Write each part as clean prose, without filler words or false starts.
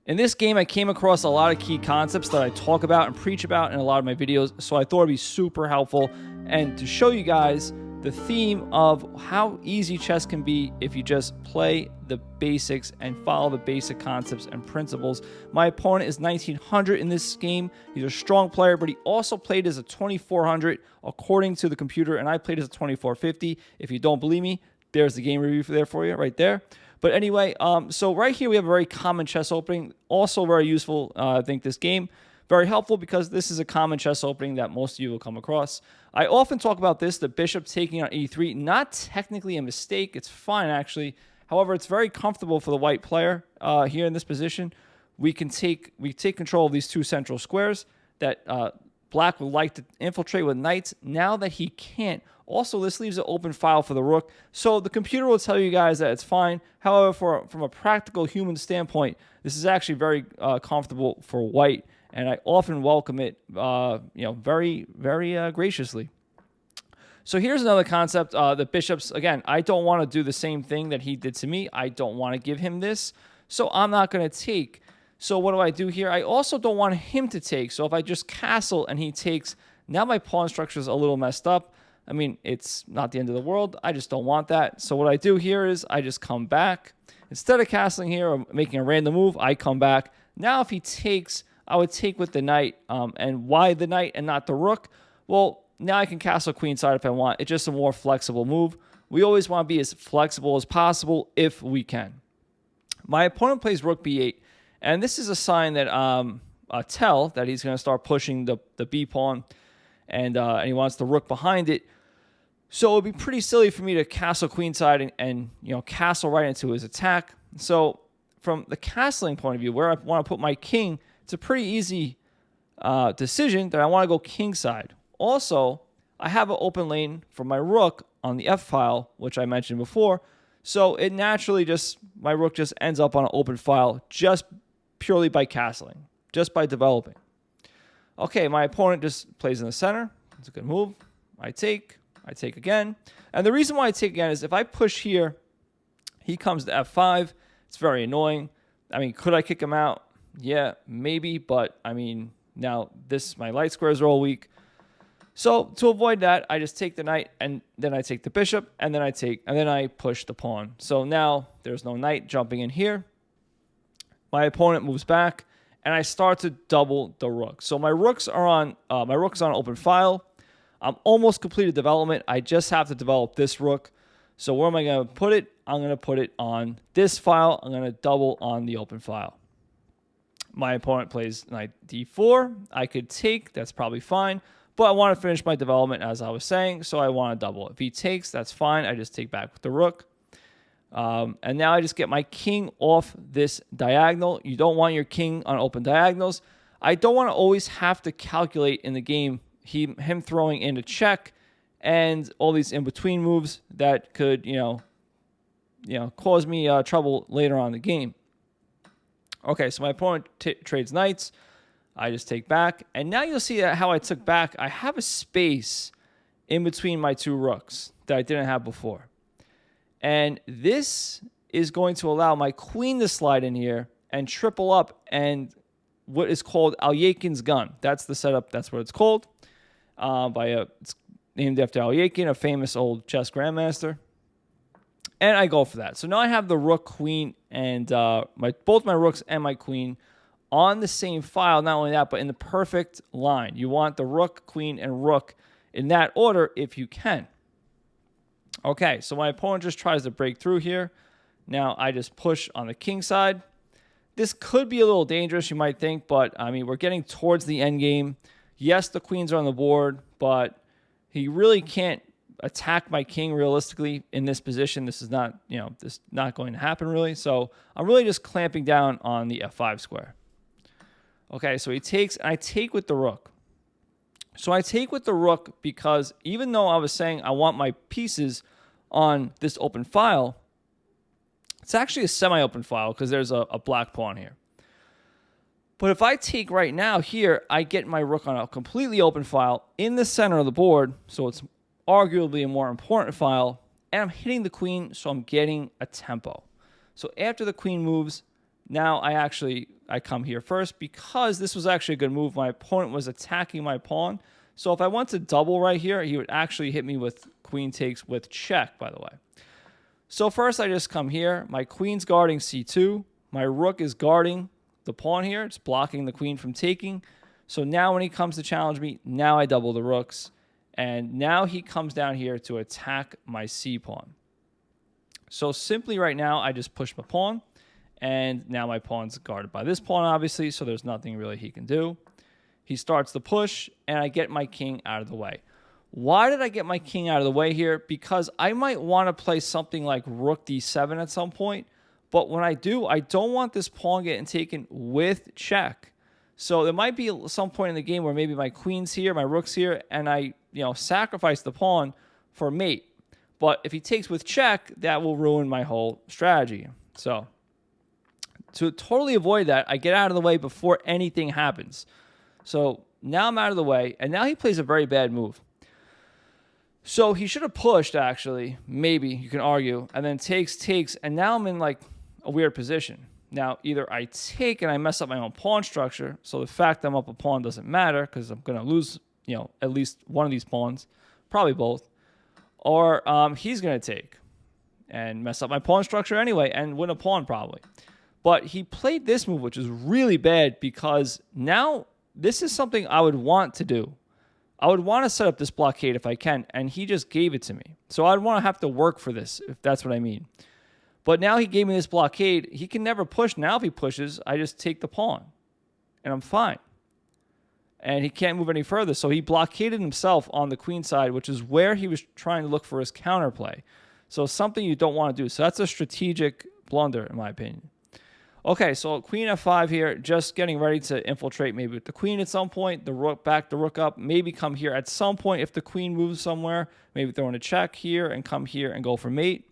In this game, I came across a lot of key concepts that I talk about and preach about in a lot of my videos, so I thought it'd be super helpful and to show you guys the theme of how easy chess can be if you just play the basics and follow the basic concepts and principles. My opponent is 1900 in this game. He's a strong player, but he also played as a 2400 according to the computer, and I played as a 2450. If you don't believe me, there's the game review there for you right there. But anyway, so right here we have a very common chess opening, also very useful, I think, this game. Very helpful because this is a common chess opening that most of you will come across. I often talk about this, the bishop taking on e3. Not technically a mistake. It's fine, actually. However, it's very comfortable for the white player here in this position. We take control of these two central squares that black would like to infiltrate with knights. Now that he can't, also, this leaves an open file for the rook. So the computer will tell you guys that it's fine. However, from a practical human standpoint, this is actually very comfortable for white. And I often welcome it, very, very graciously. So here's another concept. The bishops, again, I don't want to do the same thing that he did to me. I don't want to give him this. So I'm not going to take. So what do I do here? I also don't want him to take. So if I just castle and he takes, now my pawn structure is a little messed up. I mean, it's not the end of the world. I just don't want that. So what I do here is I just come back. Instead of castling here or making a random move, I come back. Now if he takes, I would take with the knight. And why the knight and not the rook? Well, now I can castle queenside if I want. It's just a more flexible move. We always want to be as flexible as possible if we can. My opponent plays rook b8. And this is a sign that tell that he's going to start pushing the b pawn. And he wants the rook behind it. So it would be pretty silly for me to castle queenside and castle right into his attack. So from the castling point of view, where I want to put my king, it's a pretty easy decision that I want to go kingside. Also, I have an open lane for my rook on the f-file, which I mentioned before. So it naturally my rook just ends up on an open file just purely by castling, just by developing. Okay, my opponent just plays in the center. It's a good move. I take again. And the reason why I take again is if I push here, he comes to f5. It's very annoying. I mean, could I kick him out? Yeah, maybe. But, I mean, now my light squares are all weak. So to avoid that, I just take the knight, and then I take the bishop, and then I push the pawn. So now there's no knight jumping in here. My opponent moves back, and I start to double the rook. So my rook's on open file. I'm almost completed development. I just have to develop this rook. So where am I going to put it? I'm going to put it on this file. I'm going to double on the open file. My opponent plays knight d4. I could take. That's probably fine. But I want to finish my development, as I was saying, so I want to double. If he takes, that's fine. I just take back with the rook. And now I just get my king off this diagonal. You don't want your king on open diagonals. I don't want to always have to calculate in the game him throwing in a check and all these in-between moves that could, cause me trouble later on in the game. Okay, so my opponent trades knights. I just take back. And now you'll see how I took back. I have a space in between my two rooks that I didn't have before. And this is going to allow my queen to slide in here and triple up and what is called Alyakin's gun. That's the setup. That's what it's called. It's named after Alyakin, a famous old chess grandmaster. And I go for that. So now I have the rook, queen, and both my rooks and my queen on the same file. Not only that, but in the perfect line. You want the rook, queen, and rook in that order if you can. Okay, so my opponent just tries to break through here. Now I just push on the king side. This could be a little dangerous, you might think, but I mean, we're getting towards the end game. Yes, the queens are on the board, but he really can't attack my king realistically in this position. This is not, this not going to happen really. So I'm really just clamping down on the f5 square. Okay, so he takes, and I take with the rook. So I take with the rook because even though I was saying I want my pieces on this open file, it's actually a semi-open file because there's a black pawn here. But if I take right now here, I get my rook on a completely open file in the center of the board, so it's arguably a more important file, and I'm hitting the queen, so I'm getting a tempo. So after the queen moves, Now I come here first because this was actually a good move. My opponent was attacking my pawn. So if I went to double right here, he would actually hit me with queen takes with check, by the way. So first I just come here. My queen's guarding c2. My rook is guarding the pawn here. It's blocking the queen from taking. So now when he comes to challenge me, now I double the rooks. And now he comes down here to attack my c pawn. So simply right now, I just push my pawn. And now my pawn's guarded by this pawn, obviously, so there's nothing really he can do. He starts the push, and I get my king out of the way. Why did I get my king out of the way here? Because I might want to play something like rook d7 at some point, but when I do, I don't want this pawn getting taken with check. So there might be some point in the game where maybe my queen's here, my rook's here, and I sacrifice the pawn for mate. But if he takes with check, that will ruin my whole strategy. So to totally avoid that, I get out of the way before anything happens. So now I'm out of the way, and now he plays a very bad move. So he should have pushed, actually, maybe, you can argue, and then takes, and now I'm in like a weird position. Now, either I take and I mess up my own pawn structure, so the fact that I'm up a pawn doesn't matter because I'm going to lose, at least one of these pawns, probably both, or he's going to take and mess up my pawn structure anyway and win a pawn probably. But he played this move, which is really bad because now this is something I would want to do. I would want to set up this blockade if I can, and he just gave it to me. So I'd want to have to work for this, if that's what I mean. But now he gave me this blockade. He can never push. Now if he pushes, I just take the pawn, and I'm fine. And he can't move any further. So he blockaded himself on the queen side, which is where he was trying to look for his counterplay. So something you don't want to do. So that's a strategic blunder, in my opinion. Okay, so queen f5 here, just getting ready to infiltrate maybe with the queen at some point, the rook back, the rook up, maybe come here at some point if the queen moves somewhere, maybe throw in a check here and come here and go for mate.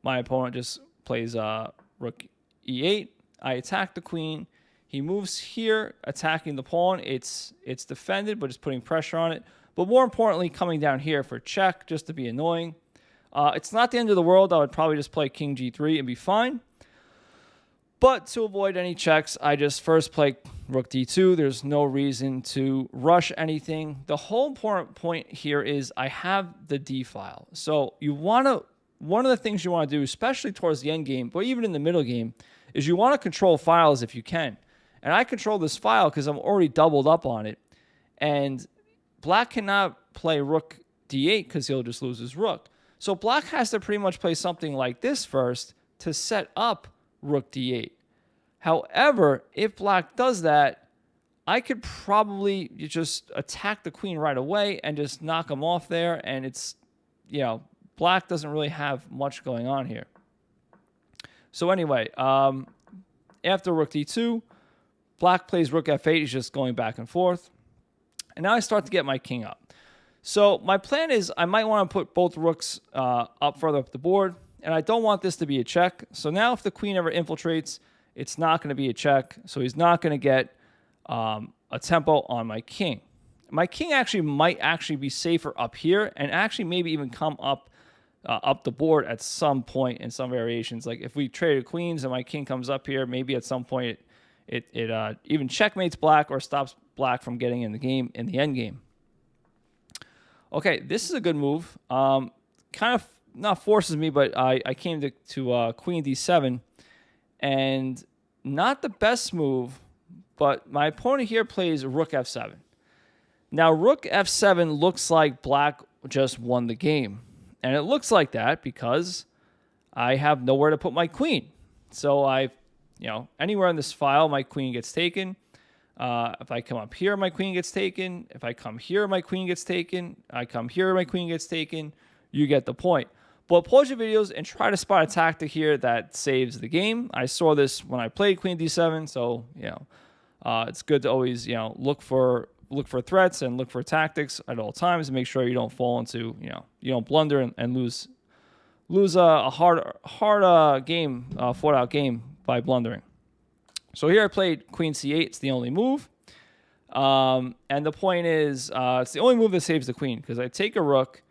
My opponent just plays rook e8. I attack the queen. He moves here, attacking the pawn. It's defended, but it's putting pressure on it. But more importantly, coming down here for check, just to be annoying. It's not the end of the world. I would probably just play king g3 and be fine. But to avoid any checks, I just first play rook d2. There's no reason to rush anything. The whole important point here is I have the d file. So one of the things you want to do, especially towards the end game, but even in the middle game, is you want to control files if you can. And I control this file because I'm already doubled up on it. And black cannot play rook d8 because he'll just lose his rook. So black has to pretty much play something like this first to set up rook d8. However, if black does that, I could probably just attack the queen right away and just knock him off there. And it's, black doesn't really have much going on here. So anyway, after rook d2, black plays rook f8. He's just going back and forth. And now I start to get my king up. So my plan is I might want to put both rooks up further up the board. And I don't want this to be a check. So now if the queen ever infiltrates, it's not going to be a check. So he's not going to get a tempo on my king. My king might be safer up here and actually maybe even come up the board at some point in some variations. Like if we traded queens and my king comes up here, maybe at some point it even checkmates black or stops black from getting in the game in the end game. Okay, this is a good move. Kind of not forces me, but I came to queen d7, and not the best move, but my opponent here plays rook f7. Now, rook f7 looks like black just won the game, and it looks like that because I have nowhere to put my queen. So anywhere in this file, my queen gets taken. If I come up here, my queen gets taken. If I come here, my queen gets taken. I come here, my queen gets taken. You get the point. But pause your videos and try to spot a tactic here that saves the game. I saw this when I played queen d7, so it's good to always look for threats and look for tactics at all times and make sure you don't fall into you don't blunder and lose a hard game, fought out game by blundering. So here I played queen c8. It's the only move, and the point is it's the only move that saves the queen because I take a rook.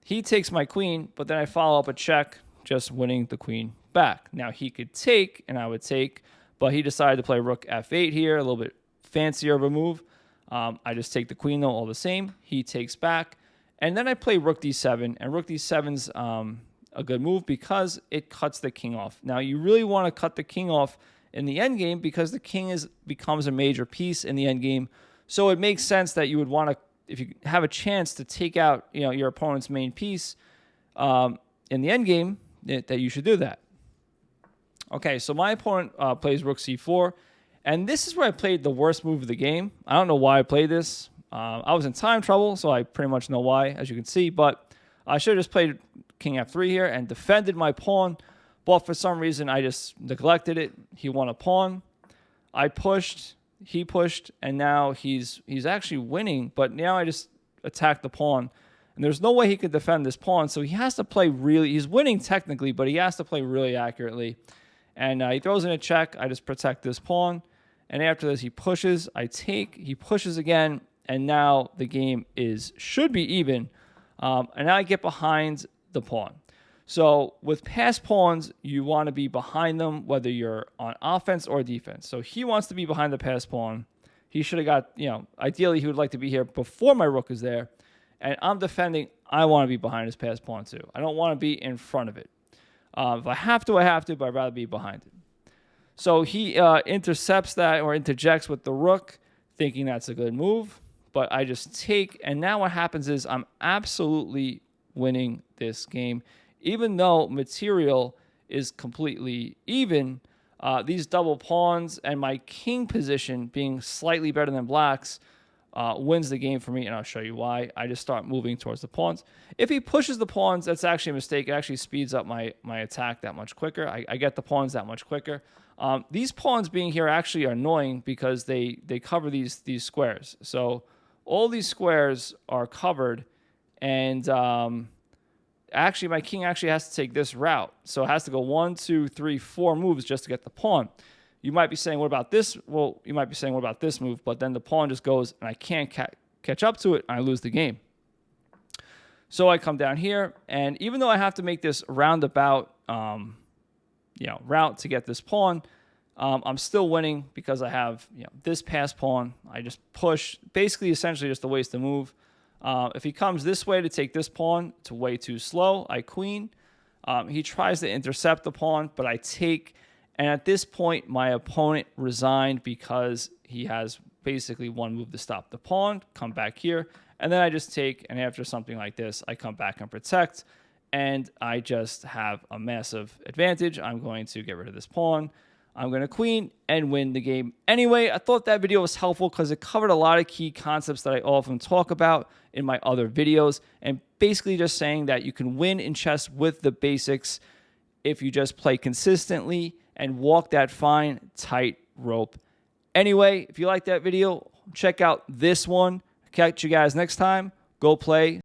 He takes my queen, but then I follow up a check, just winning the queen back. Now he could take, and I would take, but he decided to play rook f8 here, a little bit fancier of a move. I just take the queen though all the same. He takes back, and then I play rook d7, and rook d7's a good move because it cuts the king off. Now you really want to cut the king off in the endgame because the king becomes a major piece in the endgame. So it makes sense that you would want to, if you have a chance to take out your opponent's main piece in the endgame, that you should do that. Okay, so my opponent plays rook c4, and this is where I played the worst move of the game. I don't know why I played this. I was in time trouble, so I pretty much know why, as you can see, but I should have just played king f3 here and defended my pawn, but for some reason I just neglected it. He won a pawn. I pushed, he pushed, and now he's actually winning, but now I just attacked the pawn, and there's no way he could defend this pawn, so he has to play really, he's winning technically, but he has to play really accurately. And he throws in a check. I just protect this pawn, and after this he pushes, I take, he pushes again, and now the game should be even, and now I get behind the pawn. So with passed pawns, you want to be behind them, whether you're on offense or defense. So he wants to be behind the passed pawn. He should have got, ideally he would like to be here before my rook is there. And I'm defending, I want to be behind his passed pawn too. I don't want to be in front of it. If I have to, I have to, but I'd rather be behind it. So he intercepts that or interjects with the rook, thinking that's a good move. But I just take, and now what happens is I'm absolutely winning this game. Even though material is completely even, these double pawns and my king position being slightly better than black's wins the game for me, and I'll show you why. I just start moving towards the pawns. If he pushes the pawns, that's actually a mistake. It actually speeds up my attack that much quicker. I get the pawns that much quicker. These pawns being here actually are annoying because they cover these squares. So all these squares are covered, and actually my king actually has to take this route. So it has to go 1, 2, 3, 4 moves just to get the pawn. You might be saying, what about this? Well, you might be saying, what about this move? But then the pawn just goes, and I can't catch up to it, and I lose the game. So I come down here, and even though I have to make this roundabout route to get this pawn, I'm still winning because I have this passed pawn. I just push, basically essentially just a waste of move. If he comes this way to take this pawn, it's way too slow. I queen. He tries to intercept the pawn, but I take. And at this point, my opponent resigned because he has basically one move to stop the pawn, come back here, and then I just take, and after something like this, I come back and protect, and I just have a massive advantage. I'm going to get rid of this pawn. I'm going to queen and win the game. Anyway, I thought that video was helpful because it covered a lot of key concepts that I often talk about in my other videos, and basically just saying that you can win in chess with the basics if you just play consistently and walk that fine, tight rope. Anyway, if you like that video, check out this one. Catch you guys next time. Go play.